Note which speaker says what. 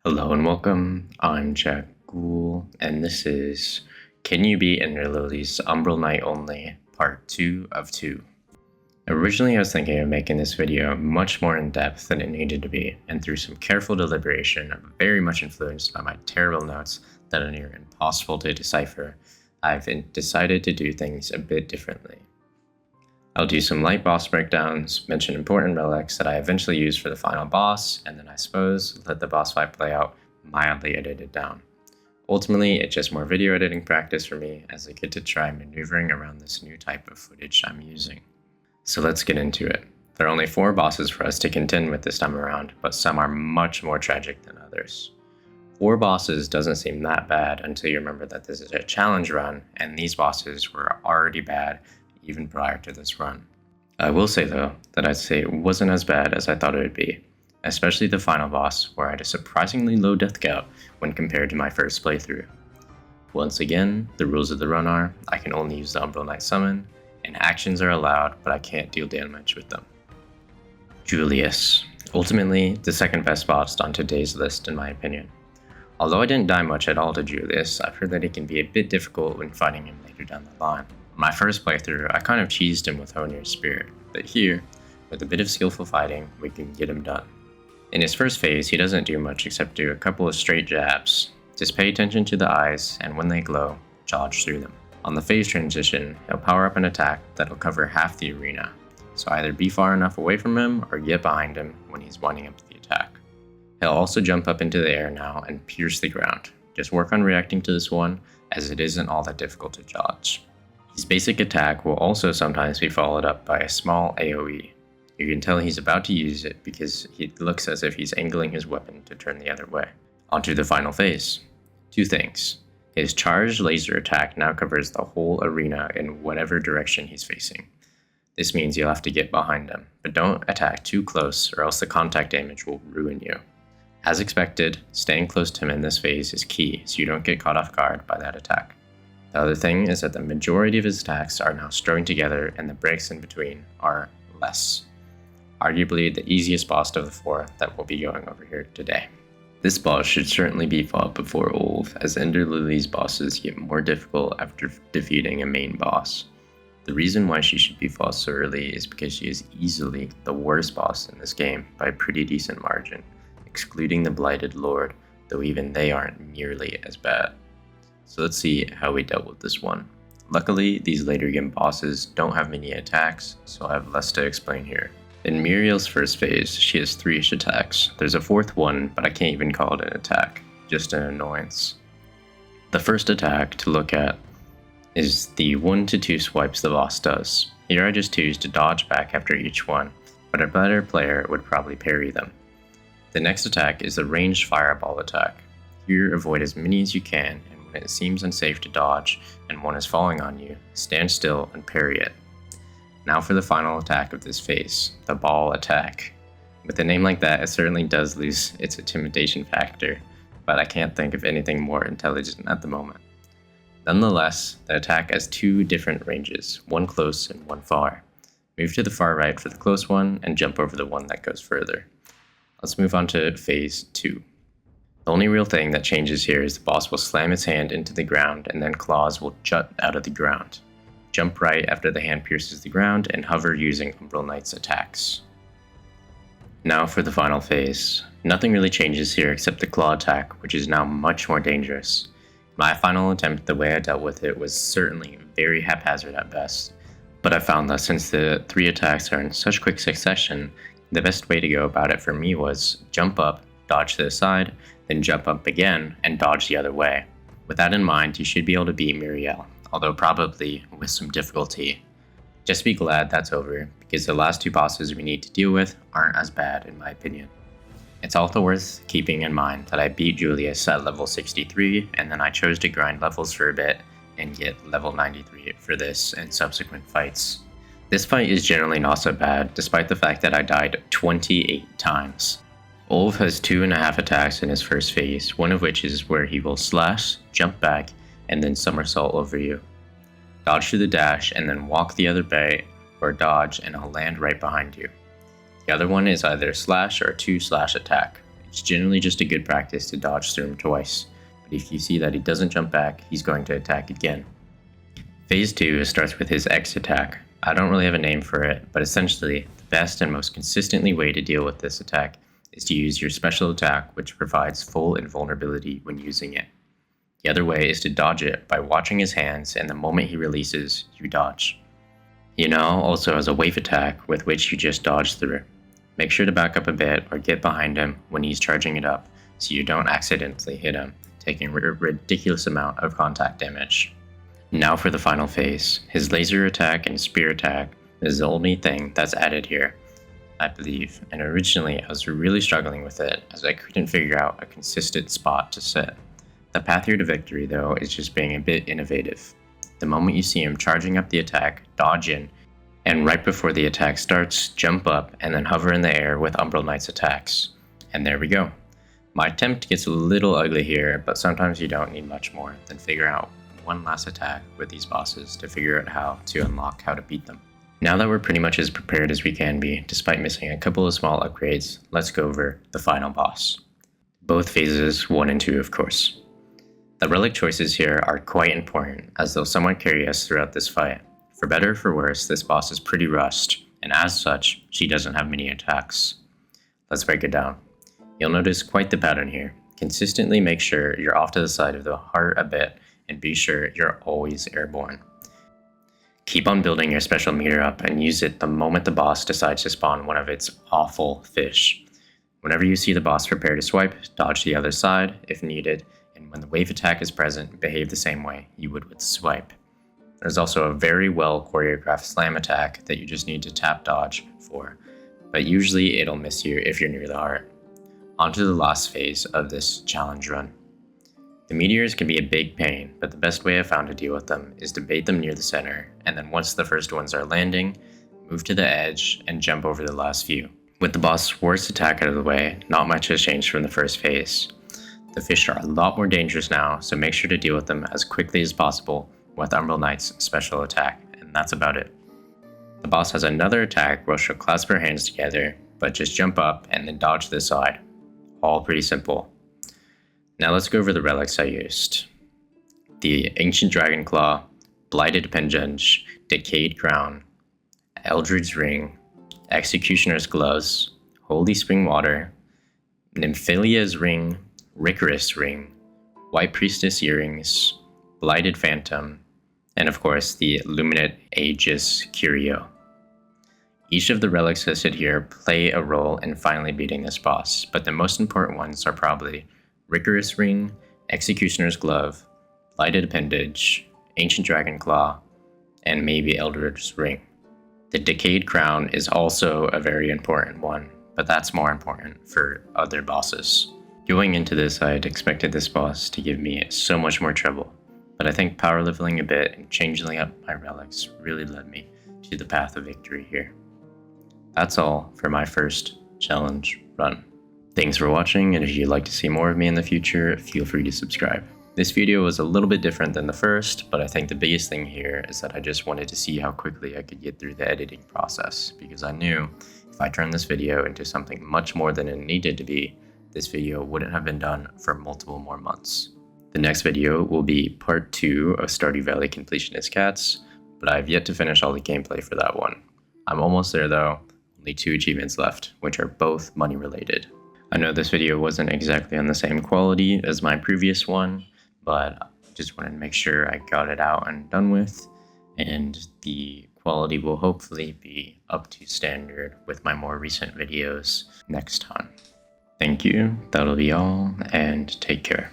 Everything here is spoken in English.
Speaker 1: Hello and welcome. I'm Guhl, and this is Can You Beat Lilies Umbral Night Only, Part 2 of 2. Originally, I was thinking of making this video much more in depth than it needed to be, and through some careful deliberation, very much influenced by my terrible notes that are near impossible to decipher, I've decided to do things a bit differently. I'll do some light boss breakdowns, mention important relics that I eventually use for the final boss, and then I suppose let the boss fight play out mildly edited down. Ultimately, it's just more video editing practice for me as I get to try maneuvering around this new type of footage I'm using. So let's get into it. There are only 4 bosses for us to contend with this time around, but some are much more tragic than others. 4 bosses doesn't seem that bad until you remember that this is a challenge run, and these bosses were already bad even prior to this run. I will say though, that I'd say it wasn't as bad as I thought it would be, especially the final boss where I had a surprisingly low death count when compared to my first playthrough. Once again, the rules of the run are, I can only use the Umbral Knight summon, and actions are allowed, but I can't deal damage with them. Julius. Ultimately, the second best boss on today's list in my opinion. Although I didn't die much at all to Julius, I've heard that it can be a bit difficult when fighting him later down the line. My first playthrough, I kind of cheesed him with Honir's Spirit, but here, with a bit of skillful fighting, we can get him done. In his first phase, he doesn't do much except do a couple of straight jabs. Just pay attention to the eyes, and when they glow, dodge through them. On the phase transition, he'll power up an attack that'll cover half the arena, so either be far enough away from him or get behind him when he's winding up the attack. He'll also jump up into the air now and pierce the ground. Just work on reacting to this one, as it isn't all that difficult to dodge. His basic attack will also sometimes be followed up by a small AoE. You can tell he's about to use it because he looks as if he's angling his weapon to turn the other way. Onto the final phase. 2 things. His charged laser attack now covers the whole arena in whatever direction he's facing. This means you'll have to get behind him, but don't attack too close or else the contact damage will ruin you. As expected, staying close to him in this phase is key so you don't get caught off guard by that attack. The other thing is that the majority of his attacks are now strung together and the breaks in between are less. Arguably the easiest boss of the 4 that we'll be going over here today. This boss should certainly be fought before Ulv, as Ender Lilies bosses get more difficult after defeating a main boss. The reason why she should be fought so early is because she is easily the worst boss in this game by a pretty decent margin, excluding the Blighted Lord, though even they aren't nearly as bad. So let's see how we dealt with this one. Luckily, these later game bosses don't have many attacks, so I have less to explain here. In Muriel's first phase, she has 3-ish attacks. There's a 4th one, but I can't even call it an attack, just an annoyance. The first attack to look at is the 1 to 2 swipes the boss does. Here I just choose to dodge back after each one, but a better player would probably parry them. The next attack is the ranged fireball attack. Here avoid as many as you can, and when it seems unsafe to dodge and one is falling on you, stand still and parry it. Now for the final attack of this phase, the ball attack. With a name like that, it certainly does lose its intimidation factor, but I can't think of anything more intelligent at the moment. Nonetheless, the attack has 2 different ranges, one close and one far. Move to the far right for the close one and jump over the one that goes further. Let's move on to phase 2. The only real thing that changes here is the boss will slam its hand into the ground and then claws will jut out of the ground. Jump right after the hand pierces the ground and hover using Umbral Knight's attacks. Now for the final phase. Nothing really changes here except the claw attack, which is now much more dangerous. My final attempt, the way I dealt with it, was certainly very haphazard at best, but I found that since the 3 attacks are in such quick succession, the best way to go about it for me was jump up, dodge to the side, then jump up again and dodge the other way. With that in mind, you should be able to beat Muriel, although probably with some difficulty. Just be glad that's over, because the last 2 bosses we need to deal with aren't as bad in my opinion. It's also worth keeping in mind that I beat Julius at level 63, and then I chose to grind levels for a bit and get level 93 for this and subsequent fights. This fight is generally not so bad, despite the fact that I died 28 times. Ulv has 2.5 attacks in his first phase, one of which is where he will slash, jump back, and then somersault over you. Dodge to the dash and then walk the other way, or dodge and I'll land right behind you. The other one is either slash or 2 slash attack. It's generally just a good practice to dodge through him twice, but if you see that he doesn't jump back, he's going to attack again. Phase 2 starts with his X attack. I don't really have a name for it, but essentially, the best and most consistently way to deal with this attack is to use your special attack, which provides full invulnerability when using it. The other way is to dodge it by watching his hands, and the moment he releases, you dodge. He now also has a wave attack with which you just dodge through. Make sure to back up a bit or get behind him when he's charging it up so you don't accidentally hit him, taking a ridiculous amount of contact damage. Now for the final phase. His laser attack and spear attack is the only thing that's added here, I believe, and originally I was really struggling with it as I couldn't figure out a consistent spot to set. The path here to victory though is just being a bit innovative. The moment you see him charging up the attack, dodge in, and right before the attack starts, jump up and then hover in the air with Umbral Knight's attacks. And there we go. My attempt gets a little ugly here, but sometimes you don't need much more than figure out one last attack with these bosses to figure out how to unlock how to beat them. Now that we're pretty much as prepared as we can be, despite missing a couple of small upgrades, let's go over the final boss. Both phases 1 and 2, of course. The relic choices here are quite important, as they'll somewhat carry us throughout this fight. For better or for worse, this boss is pretty rushed, and as such, she doesn't have many attacks. Let's break it down. You'll notice quite the pattern here. Consistently make sure you're off to the side of the heart a bit, and be sure you're always airborne. Keep on building your special meter up and use it the moment the boss decides to spawn one of its awful fish. Whenever you see the boss prepare to swipe, dodge the other side if needed, and when the wave attack is present, behave the same way you would with swipe. There's also a very well choreographed slam attack that you just need to tap dodge for, but usually it'll miss you if you're near the heart. On to the last phase of this challenge run. The meteors can be a big pain, but the best way I've found to deal with them is to bait them near the center, and then once the first ones are landing, move to the edge and jump over the last few. With the boss' worst attack out of the way, not much has changed from the first phase. The fish are a lot more dangerous now, so make sure to deal with them as quickly as possible with Umbral Knight's special attack, and that's about it. The boss has another attack where she'll clasp her hands together, but just jump up and then dodge to the side. All pretty simple. Now let's go over the relics I used. The Ancient Dragon Claw, Blighted Appendage, Decayed Crown, Eldritch Ring, Executioner's Gloves, Holy Spring Water, Nymphalia's Ring, Ricorous Ring, White Priestess Earrings, Blighted Phantom, and of course the Luminate Aegis Curio. Each of the relics listed here play a role in finally beating this boss, but the most important ones are probably Ricorous Ring, Executioner's Glove, Blighted Appendage, Ancient Dragon Claw, and maybe Eldritch Ring. The Decayed Crown is also a very important one, but that's more important for other bosses. Going into this, I had expected this boss to give me so much more trouble, but I think power leveling a bit and changing up my relics really led me to the path of victory here. That's all for my first challenge run. Thanks for watching, and if you'd like to see more of me in the future, feel free to subscribe. This video was a little bit different than the first, but I think the biggest thing here is that I just wanted to see how quickly I could get through the editing process, because I knew if I turned this video into something much more than it needed to be, this video wouldn't have been done for multiple more months. The next video will be part 2 of Stardew Valley Completionist Cats, but I have yet to finish all the gameplay for that one. I'm almost there though, only 2 achievements left, which are both money related. I know this video wasn't exactly on the same quality as my previous one, but I just wanted to make sure I got it out and done with, and the quality will hopefully be up to standard with my more recent videos next time. Thank you, that'll be all, and take care.